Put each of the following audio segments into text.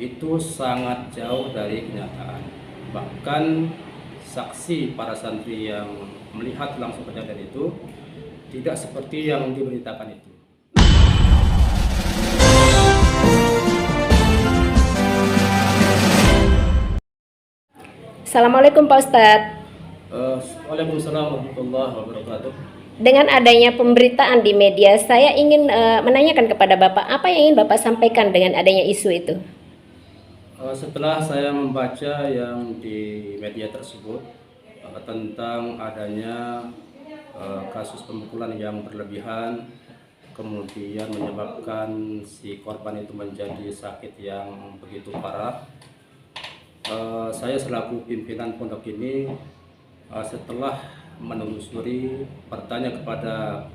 itu sangat jauh dari kenyataan. Bahkan saksi para santri yang melihat langsung kejadian itu tidak seperti yang diberitakan itu. Assalamualaikum Pak Ustadz. Waalaikumsalam warahmatullahi wabarakatuh. Dengan adanya pemberitaan di media, saya ingin menanyakan kepada Bapak, apa yang ingin Bapak sampaikan dengan adanya isu itu? Setelah saya membaca yang di media tersebut tentang adanya kasus pemukulan yang berlebihan, kemudian menyebabkan si korban itu menjadi sakit yang begitu parah. Saya selaku pimpinan pondok ini setelah menelusuri, bertanya kepada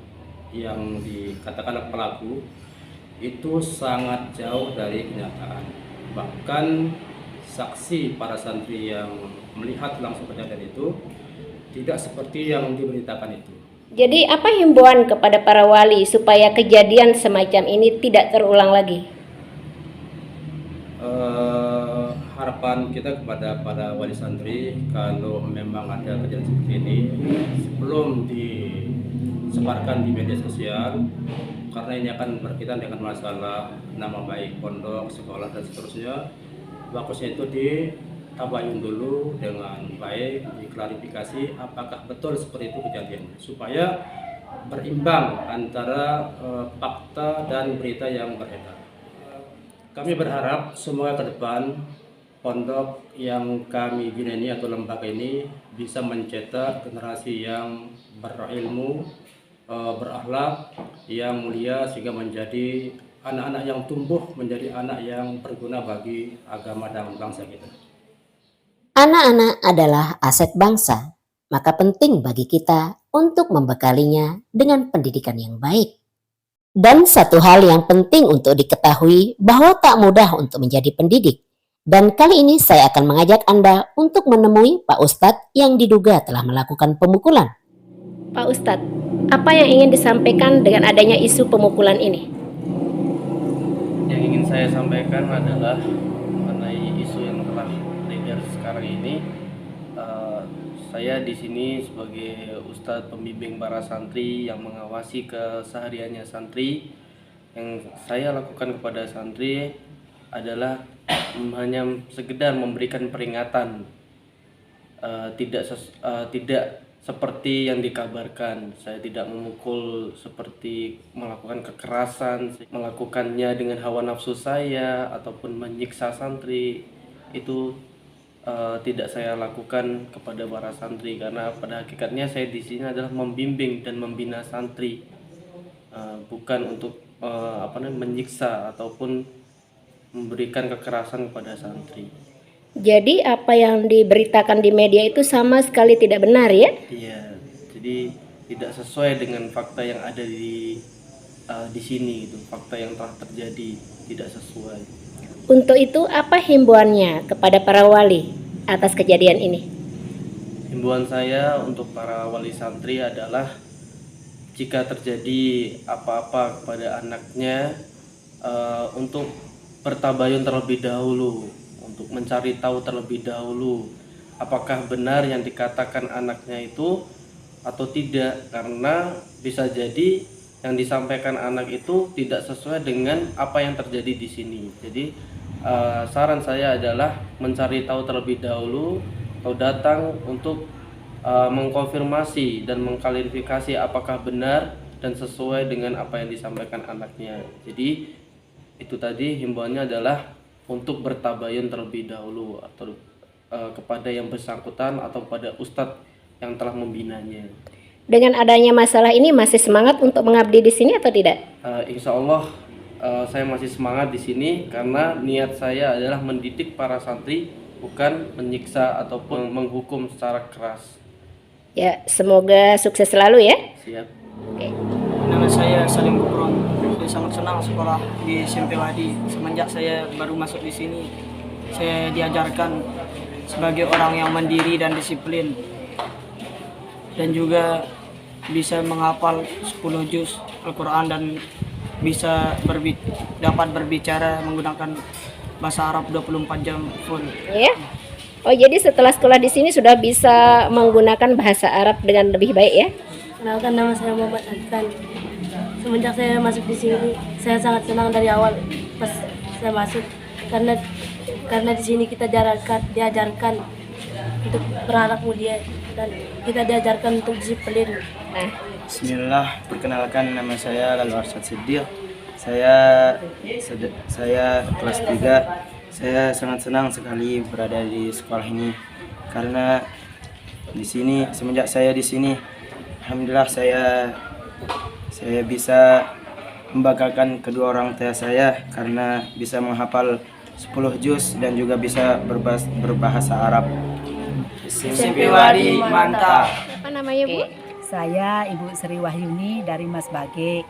yang dikatakan pelaku, itu sangat jauh dari kenyataan. Bahkan saksi para santri yang melihat langsung kejadian itu tidak seperti yang diberitakan itu. Jadi apa himbauan kepada para wali supaya kejadian semacam ini tidak terulang lagi? Harapan kita kepada para wali santri, kalau memang ada kejadian seperti ini, sebelum disebarkan di media sosial, karena ini akan berkaitan dengan masalah nama baik pondok, sekolah dan seterusnya, bagusnya itu ditabayun dulu dengan baik, diklarifikasi apakah betul seperti itu kejadiannya, supaya berimbang antara fakta dan berita yang beredar. Kami berharap semoga ke depan pondok yang kami bina ini atau lembaga ini bisa mencetak generasi yang berilmu, berakhlak, yang mulia, sehingga menjadi anak-anak yang tumbuh menjadi anak yang berguna bagi agama dan bangsa kita. Anak-anak adalah aset bangsa, maka penting bagi kita untuk membekalinya dengan pendidikan yang baik. Dan satu hal yang penting untuk diketahui bahwa tak mudah untuk menjadi pendidik. Dan kali ini saya akan mengajak Anda untuk menemui Pak Ustadz yang diduga telah melakukan pemukulan. Pak Ustadz, apa yang ingin disampaikan dengan adanya isu pemukulan ini? Yang ingin saya sampaikan adalah mengenai isu yang telah beredar sekarang ini. Saya di sini sebagai Ustadz pembimbing para santri yang mengawasi kesehariannya santri. Yang saya lakukan kepada santri adalah hanya sekedar memberikan peringatan, tidak seperti yang dikabarkan. Saya tidak memukul seperti melakukan kekerasan, melakukannya dengan hawa nafsu saya ataupun menyiksa santri. Itu tidak saya lakukan kepada para santri, karena pada hakikatnya saya di sini adalah membimbing dan membina santri, bukan untuk menyiksa ataupun memberikan kekerasan kepada santri. Jadi apa yang diberitakan di media itu sama sekali tidak benar ya? Iya, jadi tidak sesuai dengan fakta yang ada di sini, itu fakta yang telah terjadi tidak sesuai. Untuk itu apa himbauannya kepada para wali atas kejadian ini? Himbauan saya untuk para wali santri adalah jika terjadi apa-apa kepada anaknya, untuk bertabayun terlebih dahulu, untuk mencari tahu terlebih dahulu apakah benar yang dikatakan anaknya itu atau tidak, karena bisa jadi yang disampaikan anak itu tidak sesuai dengan apa yang terjadi di sini. Jadi saran saya adalah mencari tahu terlebih dahulu atau datang untuk mengkonfirmasi dan mengklarifikasi apakah benar dan sesuai dengan apa yang disampaikan anaknya. Jadi itu tadi himbauannya adalah untuk bertabayun terlebih dahulu atau kepada yang bersangkutan atau pada ustadz yang telah membinanya. Dengan adanya masalah ini masih semangat untuk mengabdi di sini atau tidak? Insya Allah saya masih semangat di sini karena niat saya adalah mendidik para santri, bukan menyiksa ataupun menghukum secara keras. Ya, semoga sukses selalu ya. Siap. Oke. Nama saya Salim Gufron. Saya sangat senang sekolah di SMP Wadi. Semenjak saya baru masuk di sini, saya diajarkan sebagai orang yang mandiri dan disiplin, dan juga bisa menghafal 10 juz Al-Quran dan bisa dapat berbicara menggunakan bahasa Arab 24 jam full. Ya. Oh, jadi setelah sekolah di sini sudah bisa menggunakan bahasa Arab dengan lebih baik ya? Kenalkan, nama saya Muhammad Adnan. Semenjak saya masuk di sini, saya sangat senang dari awal pas saya masuk karena di sini kita diajarkan untuk beranak mulia dan kita diajarkan untuk disiplin. Nah, Bismillah, perkenalkan nama saya Lalu Arsyad Siddiq. Saya kelas 3. Saya sangat senang sekali berada di sekolah ini karena di sini semenjak saya di sini, alhamdulillah saya bisa membanggakan kedua orang tua saya karena bisa menghafal 10 juz dan juga bisa berbahasa Arab. SMP Wadi mantap. apa namanya Bu? Saya Ibu Sri Wahyuni dari Mas Bage,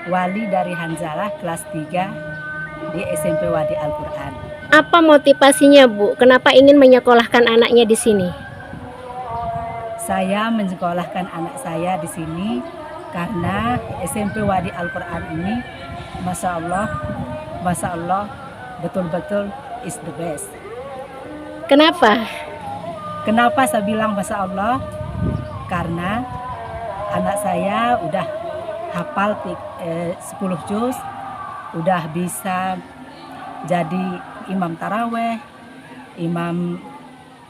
wali dari Hanzalah kelas 3 di SMP Wadi Al-Quran. Apa motivasinya Bu? Kenapa ingin menyekolahkan anaknya di sini? Saya menyekolahkan anak saya di sini karena SMP Wadi Al-Quran ini Masya Allah, betul-betul is the best. Kenapa? Kenapa saya bilang Masya Allah? Karena anak saya udah hafal 10 juz, udah bisa jadi imam taraweh, imam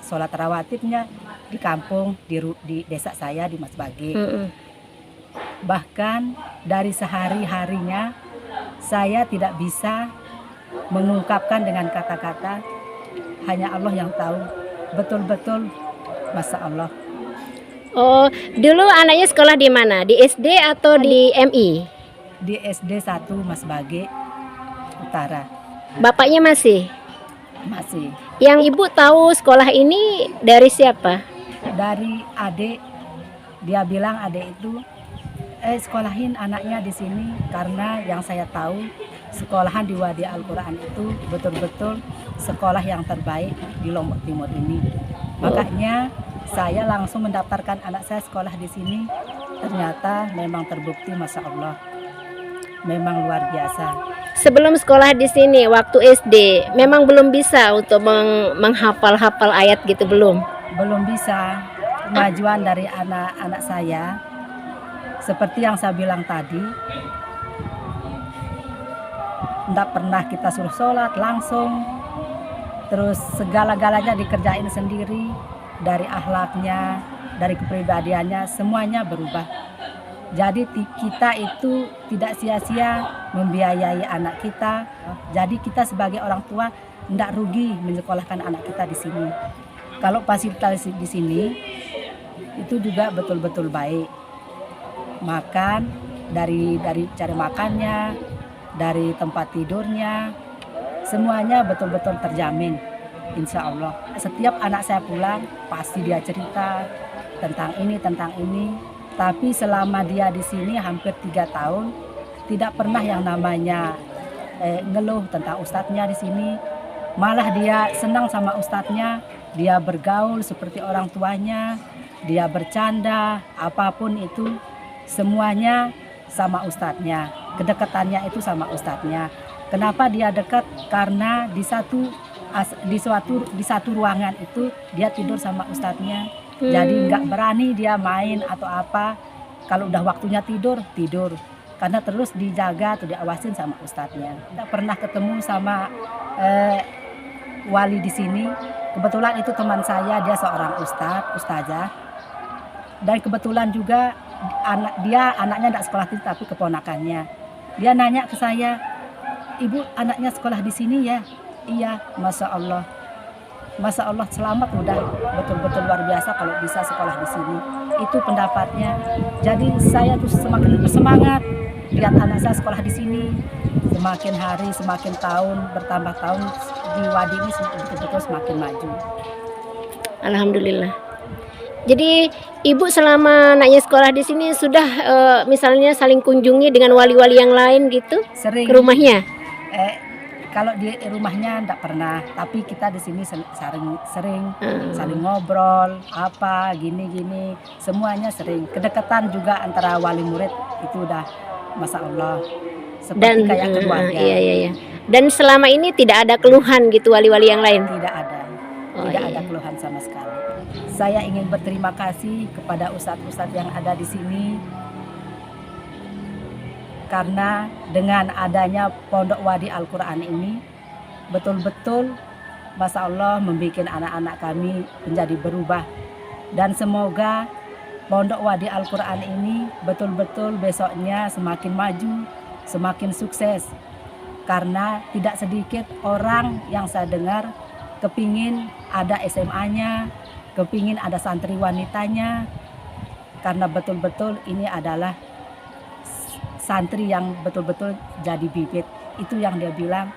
sholat rawatibnya di kampung, di desa saya di Mas Bage. Bahkan dari sehari-harinya saya tidak bisa mengungkapkan dengan kata-kata, hanya Allah yang tahu. Betul-betul Masya Allah. Oh, dulu anaknya sekolah di mana? Di SD atau di MI? Di SD 1 Mas Bage Utara Bapaknya masih? masih. Yang Ibu tahu sekolah ini dari siapa? Dari adik, dia bilang adik itu sekolahin anaknya di sini karena yang saya tahu sekolahan di Wadi Al-Quran itu betul-betul sekolah yang terbaik di Lombok Timur ini. Makanya saya langsung mendaftarkan anak saya sekolah di sini. Ternyata memang terbukti Masya Allah, memang luar biasa. Sebelum sekolah di sini waktu SD memang belum bisa untuk menghafal-hafal ayat gitu belum? Belum bisa. Kemajuan dari anak-anak saya seperti yang saya bilang tadi, tidak pernah kita suruh sholat langsung, terus segala-galanya dikerjain sendiri, dari akhlaknya, dari kepribadiannya, semuanya berubah. Jadi kita itu tidak sia-sia membiayai anak kita. Jadi kita sebagai orang tua tidak rugi menyekolahkan anak kita di sini. Kalau fasilitas di sini itu juga betul-betul baik. Makan dari cari makannya, dari tempat tidurnya, semuanya betul-betul terjamin. Insya Allah. Setiap anak saya pulang pasti dia cerita tentang ini. Tapi selama dia di sini hampir 3 tahun, tidak pernah yang namanya ngeluh tentang ustadznya di sini. Malah dia senang sama ustadznya, dia bergaul seperti orang tuanya, dia bercanda, apapun itu, semuanya sama ustadznya. Kedekatannya itu sama ustadznya. Kenapa dia dekat? Karena di satu ruangan itu dia tidur sama ustadznya. Jadi nggak berani dia main atau apa. Kalau udah waktunya tidur, karena terus dijaga atau diawasin sama ustadznya. Kita pernah ketemu sama wali di sini. Kebetulan itu teman saya, dia seorang ustazah. Dan kebetulan juga anaknya tidak sekolah di sini tapi keponakannya. Dia nanya ke saya, "Ibu, anaknya sekolah di sini ya?" "Iya." Masya Allah, selamat, udah betul-betul luar biasa kalau bisa sekolah di sini. Itu pendapatnya. Jadi saya tuh semakin bersemangat lihat anak saya sekolah di sini. Semakin hari, semakin tahun, bertambah tahun di Wadi ini betul-betul semakin maju. Alhamdulillah. Jadi Ibu selama anaknya sekolah di sini sudah misalnya saling kunjungi dengan wali-wali yang lain gitu Sering. ke rumahnya? Kalau di rumahnya enggak pernah, tapi kita di sini sering saling ngobrol, apa gini, semuanya sering. Kedekatan juga antara wali murid itu udah Masya Allah seperti kayak keluarga. Iya. Dan selama ini tidak ada keluhan gitu wali-wali yang lain? Tidak ada. Oh, Tidak iya. ada keluhan sama sekali. Saya ingin berterima kasih kepada ustadz-ustadz yang ada di sini, karena dengan adanya Pondok Wadi Al-Quran ini betul-betul Masya Allah membuat anak-anak kami menjadi berubah. Dan semoga Pondok Wadi Al-Quran ini betul-betul besoknya semakin maju, semakin sukses. Karena tidak sedikit orang yang saya dengar kepingin ada SMA-nya, kepingin ada santri wanitanya, karena betul-betul ini adalah santri yang betul-betul jadi bibit. Itu yang dia bilang.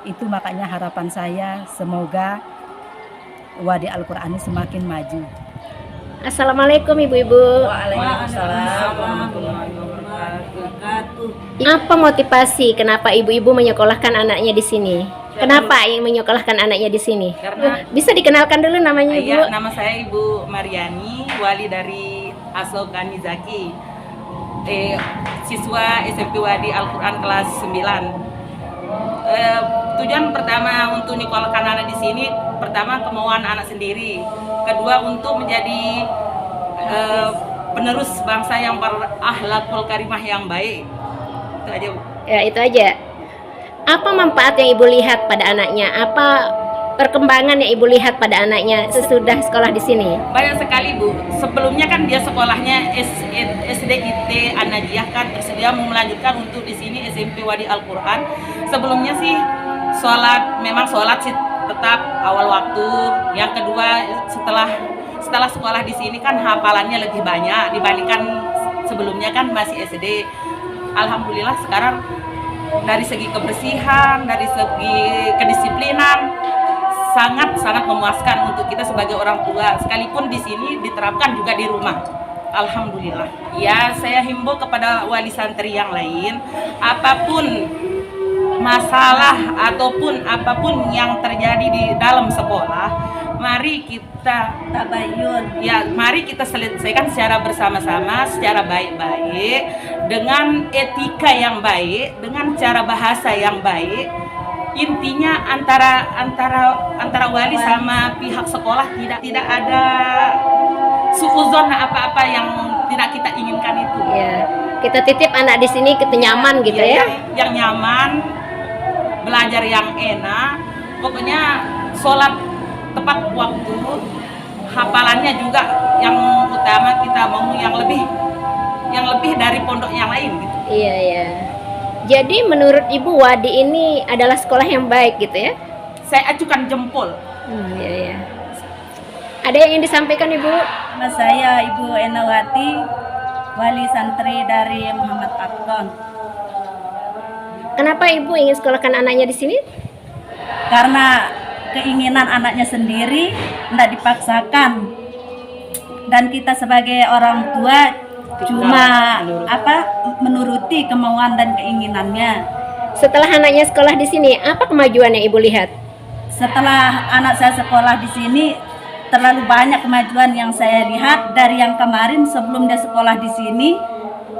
Itu makanya harapan saya semoga Wadi Al-Quran ini semakin maju. Assalamualaikum ibu-ibu. Waalaikumsalam warahmatullahi wabarakatuh. Apa motivasi kenapa ibu-ibu menyekolahkan anaknya di sini? Kenapa yang menyekolahkan anaknya di sini? Karena- Bisa dikenalkan dulu namanya ibu? Iya, nama saya Ibu Mariani, wali dari Aso Ganizaki, siswa SMP Wadi Al-Quran kelas 9. Tujuan pertama untuk nyekolahkan anak di sini, pertama kemauan anak sendiri, kedua untuk menjadi penerus bangsa yang berakhlakul karimah yang baik. Itu aja, Bu. Ya itu aja. Apa manfaat yang ibu lihat pada anaknya? Apa perkembangan yang ibu lihat pada anaknya sesudah sekolah di sini? Banyak sekali, Bu. Sebelumnya kan dia sekolahnya SDIT An-Najiyah kan, terus dia mau melanjutkan untuk di sini SMP Wadi Al-Quran. Sebelumnya sih memang sholat sih tetap awal waktu. Yang kedua setelah sekolah di sini kan hafalannya lebih banyak dibandingkan sebelumnya kan masih SD. Alhamdulillah sekarang dari segi kebersihan, dari segi kedisiplinan sangat memuaskan untuk kita sebagai orang tua, sekalipun di sini diterapkan juga di rumah. Alhamdulillah. Ya, saya himbau kepada wali santri yang lain, apapun masalah ataupun apapun yang terjadi di dalam sekolah, mari kita tabayun. Ya, mari kita selesaikan secara bersama-sama, secara baik-baik, dengan etika yang baik, dengan cara bahasa yang baik. Intinya antara wali sama pihak sekolah tidak ada suuzon apa-apa yang tidak kita inginkan itu. Ya, kita titip anak di sini kita nyaman gitu ya. Yang nyaman, belajar yang enak, pokoknya sholat tepat waktu, hafalannya juga yang utama, kita mau yang lebih dari pondok yang lain gitu. Iya ya. Jadi menurut ibu Wadi ini adalah sekolah yang baik gitu ya? Saya acukan jempol. Iya ya. Ada yang ingin disampaikan ibu? Nama saya Ibu Enawati, wali santri dari Muhammad Akton. Kenapa ibu ingin sekolahkan anaknya di sini? Karena keinginan anaknya sendiri, tidak dipaksakan. Dan kita sebagai orang tua cuma menuruti kemauan dan keinginannya. Setelah anaknya sekolah di sini, apa kemajuan yang ibu lihat? Setelah anak saya sekolah di sini, terlalu banyak kemajuan yang saya lihat dari yang kemarin sebelum dia sekolah di sini.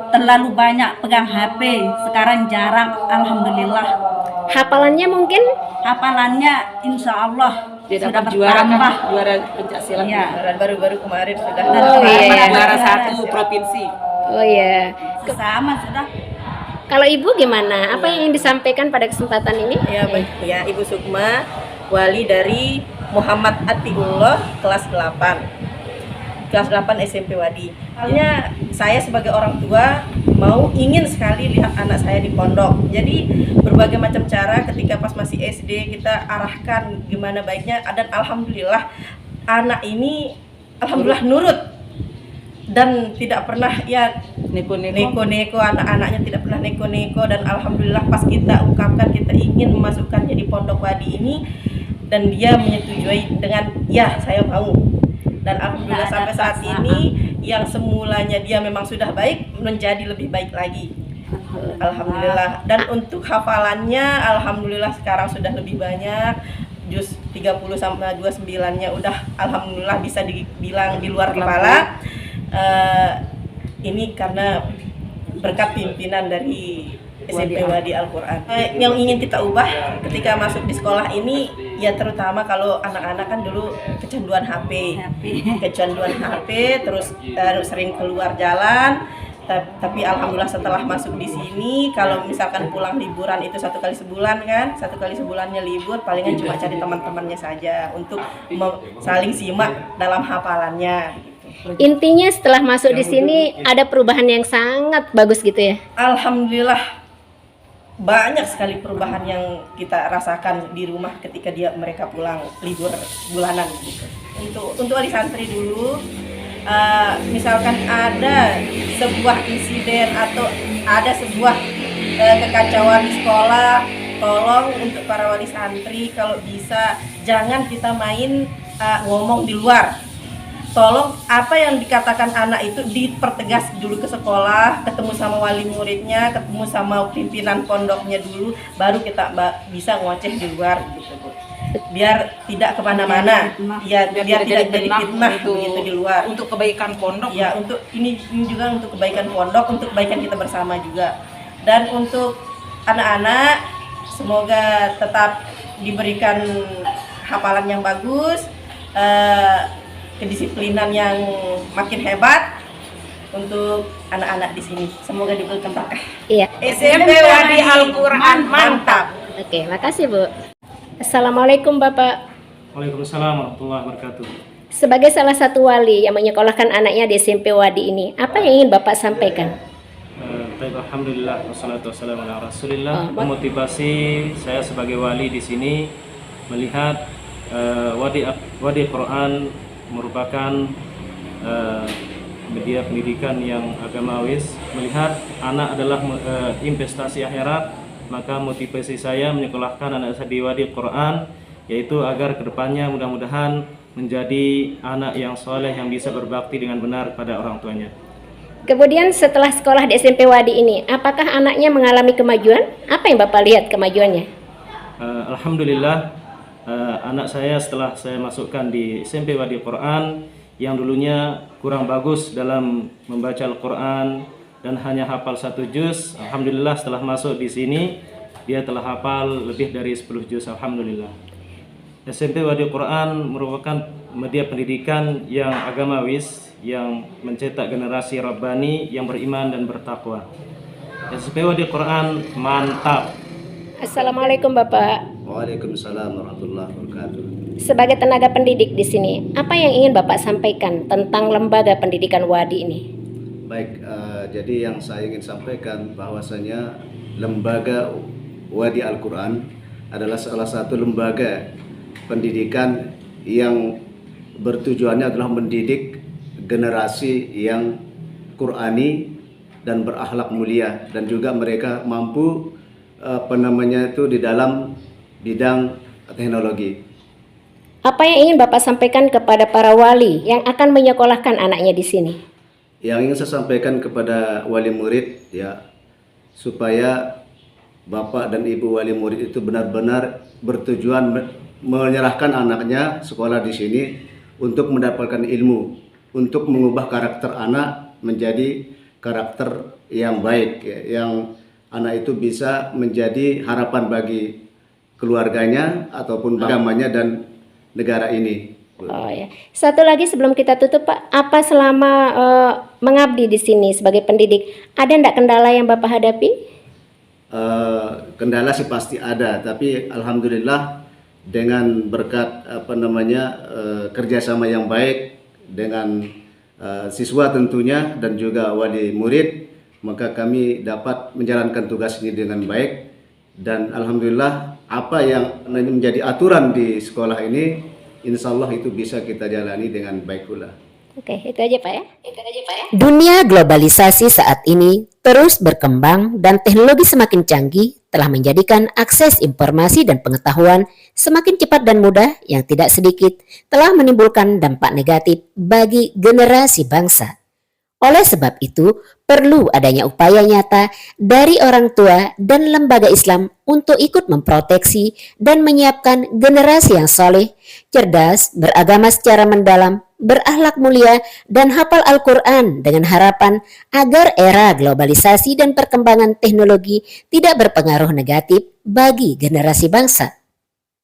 Terlalu banyak pegang HP, sekarang jarang, alhamdulillah. Hafalannya mungkin? Hafalannya insya Allah Dia sudah dapat juara bertambah. juara pencak silat. Iya. Baru-baru kemarin sudah Oh, iya. juara 1 provinsi. Oh ya. Sama sudah. Kalau ibu gimana? Apa yang ingin disampaikan pada kesempatan ini? Ya, baik ya, Ibu Sukma, wali dari Muhammad Atiullah kelas 8. Kelas 8 SMP Wadi. Halnya saya sebagai orang tua ingin sekali lihat anak saya di pondok. Jadi berbagai macam cara ketika pas masih SD kita arahkan gimana baiknya, dan alhamdulillah anak ini alhamdulillah nurut dan tidak pernah ya neko-neko, anak-anaknya tidak pernah neko-neko, dan alhamdulillah pas kita ungkapkan kita ingin memasukkannya di pondok Wadi ini dan dia menyetujui dengan ya saya mau. Dan alhamdulillah sampai saat ini yang semulanya dia memang sudah baik menjadi lebih baik lagi. Alhamdulillah. Dan untuk hafalannya alhamdulillah sekarang sudah lebih banyak. Juz 30 sama 29-nya udah alhamdulillah bisa dibilang di luar kepala. Ini karena berkat pimpinan dari SMP Wadi Al-Quran. Yang ingin kita ubah ketika masuk di sekolah ini, ya terutama kalau anak-anak kan dulu kecanduan HP, terus sering keluar jalan. Tapi alhamdulillah setelah masuk di sini, kalau misalkan pulang liburan itu 1 kali sebulan kan, 1 kali sebulannya libur, palingan cuma cari teman-temannya saja untuk saling simak dalam hafalannya. Intinya setelah masuk di sini ada perubahan yang sangat bagus gitu ya. Alhamdulillah banyak sekali perubahan yang kita rasakan di rumah ketika mereka pulang libur bulanan gitu. Untuk wali santri dulu, misalkan ada sebuah insiden atau ada sebuah kekacauan di sekolah, tolong untuk para wali santri kalau bisa jangan kita main ngomong di luar. Tolong apa yang dikatakan anak itu dipertegas dulu ke sekolah, ketemu sama wali muridnya, ketemu sama pimpinan pondoknya dulu, baru kita bisa ngoceh di luar gitu, Bu. Biar tidak kemana-mana, ya biar tidak jadi fitnah begitu di luar. Untuk kebaikan pondok. Ya, untuk ini juga untuk kebaikan pondok, untuk kebaikan kita bersama juga. Dan untuk anak-anak, semoga tetap diberikan hafalan yang bagus, kedisiplinan yang makin hebat untuk anak-anak di sini. Semoga diberikan berkah. Iya. SMP Wadi Al-Quran mantap. Oke, makasih Bu. Assalamualaikum Bapak. Waalaikumsalam warahmatullahi wabarakatuh. Sebagai salah satu wali yang menyekolahkan anaknya di SMP Wadi ini, apa yang ingin Bapak sampaikan? Baik, alhamdulillah wassalatu wassalamu ala Rasulillah. Memotivasi saya sebagai wali di sini melihat Wadi Quran merupakan media pendidikan yang agamawis. Melihat anak adalah investasi akhirat, maka motivasi saya menyekolahkan anak saya di Wadi Quran, yaitu agar kedepannya mudah-mudahan menjadi anak yang soleh yang bisa berbakti dengan benar pada orang tuanya. Kemudian setelah sekolah di SMP Wadi ini, apakah anaknya mengalami kemajuan? Apa yang Bapak lihat kemajuannya? Alhamdulillah, anak saya setelah saya masukkan di SMP Wadi Quran yang dulunya kurang bagus dalam membaca Al-Quran dan hanya hafal 1 juz, alhamdulillah setelah masuk di sini dia telah hafal lebih dari 10 juz, alhamdulillah. SMP Wadi Quran merupakan media pendidikan yang agamawis yang mencetak generasi rabbani yang beriman dan bertakwa. SMP Wadi Quran mantap. Assalamualaikum Bapak. Waalaikumsalam warahmatullahi wabarakatuh. Sebagai tenaga pendidik di sini, apa yang ingin Bapak sampaikan tentang lembaga pendidikan Wadi ini? Baik, jadi yang saya ingin sampaikan bahwasanya lembaga Wadi Al-Quran adalah salah satu lembaga pendidikan yang bertujuannya adalah mendidik generasi yang Qurani dan berakhlak mulia, dan juga mereka mampu di dalam bidang teknologi. Apa yang ingin Bapak sampaikan kepada para wali yang akan menyekolahkan anaknya di sini? Yang ingin saya sampaikan kepada wali murid, ya, supaya Bapak dan Ibu wali murid itu benar-benar bertujuan menyerahkan anaknya sekolah di sini untuk mendapatkan ilmu, untuk mengubah karakter anak menjadi karakter yang baik, ya, yang anak itu bisa menjadi harapan bagi keluarganya ataupun agamanya dan negara ini. Oh ya. Satu lagi sebelum kita tutup Pak, apa selama mengabdi di sini sebagai pendidik, ada enggak kendala yang Bapak hadapi? Kendala sih pasti ada, tapi alhamdulillah dengan berkat kerjasama yang baik dengan siswa tentunya dan juga wali murid, maka kami dapat menjalankan tugas ini dengan baik, dan alhamdulillah apa yang menjadi aturan di sekolah ini insya Allah itu bisa kita jalani dengan baik pula. Oke, itu aja Pak ya. Dunia globalisasi saat ini terus berkembang dan teknologi semakin canggih telah menjadikan akses informasi dan pengetahuan semakin cepat dan mudah, yang tidak sedikit telah menimbulkan dampak negatif bagi generasi bangsa. Oleh sebab itu, perlu adanya upaya nyata dari orang tua dan lembaga Islam untuk ikut memproteksi dan menyiapkan generasi yang soleh, cerdas, beragama secara mendalam, berakhlak mulia, dan hafal Al-Quran dengan harapan agar era globalisasi dan perkembangan teknologi tidak berpengaruh negatif bagi generasi bangsa.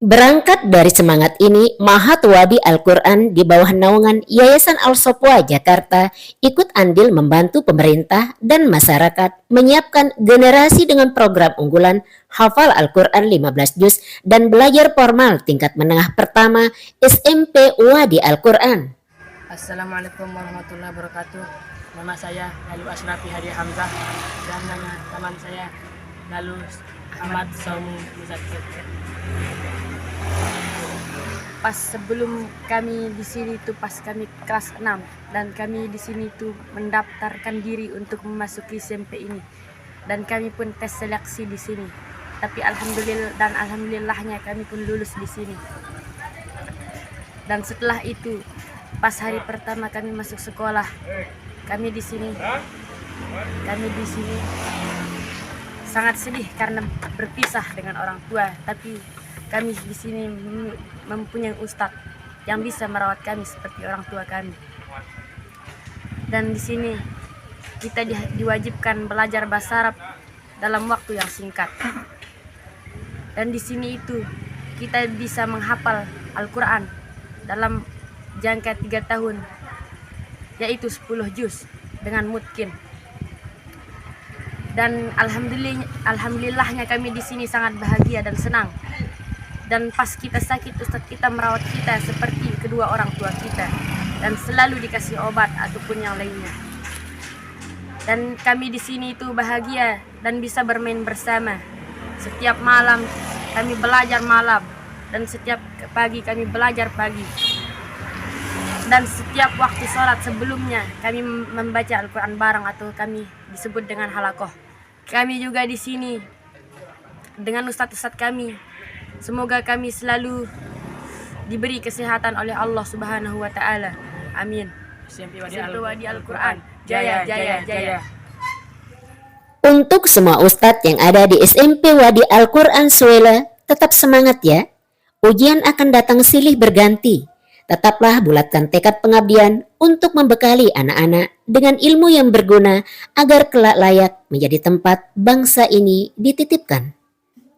Berangkat dari semangat ini, Mahat Wadi Al-Quran di bawah naungan Yayasan Al-Sopwa Jakarta ikut andil membantu pemerintah dan masyarakat menyiapkan generasi dengan program unggulan hafal Al-Quran 15 juz dan belajar formal tingkat menengah pertama SMP Wadi Al-Quran. Assalamualaikum warahmatullahi wabarakatuh. Nama saya Lalu Asrafi Hadi Hamzah dan nama teman saya Lalu Ahmad Saumu Muzakir. Pas sebelum kami di sini tuh pas kami kelas 6 dan kami di sini tuh mendaftarkan diri untuk memasuki SMP ini dan kami pun tes seleksi di sini. Tapi alhamdulillahnya kami pun lulus di sini. Dan setelah itu pas hari pertama kami masuk sekolah, kami di sini sangat sedih karena berpisah dengan orang tua, tapi kami di sini mempunyai ustadz yang bisa merawat kami seperti orang tua kami. Dan di sini kita diwajibkan belajar bahasa Arab dalam waktu yang singkat. Dan di sini itu kita bisa menghafal Al-Quran dalam jangka 3 tahun, yaitu 10 juz dengan mutkin. Dan alhamdulillahnya kami di sini sangat bahagia dan senang. Dan pas kita sakit, ustadz kita merawat kita seperti kedua orang tua kita dan selalu dikasih obat ataupun yang lainnya. Dan kami di sini itu bahagia dan bisa bermain bersama. Setiap malam kami belajar malam dan setiap pagi kami belajar pagi. Dan setiap waktu sholat sebelumnya kami membaca Al-Quran bareng atau kami disebut dengan halakoh. Kami juga di sini dengan ustadz-ustadz kami. Semoga kami selalu diberi kesehatan oleh Allah Subhanahu wa taala. Amin. SMP Wadi Al-Quran. Jaya jaya jaya. Untuk semua ustadz yang ada di SMP Wadi Al-Quran Suela, tetap semangat ya. Ujian akan datang silih berganti. Tetaplah bulatkan tekad pengabdian untuk membekali anak-anak dengan ilmu yang berguna agar kelak layak menjadi tempat bangsa ini dititipkan.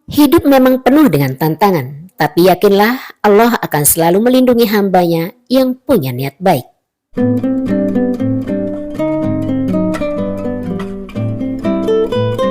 Hidup memang penuh dengan tantangan, tapi yakinlah Allah akan selalu melindungi hambanya yang punya niat baik.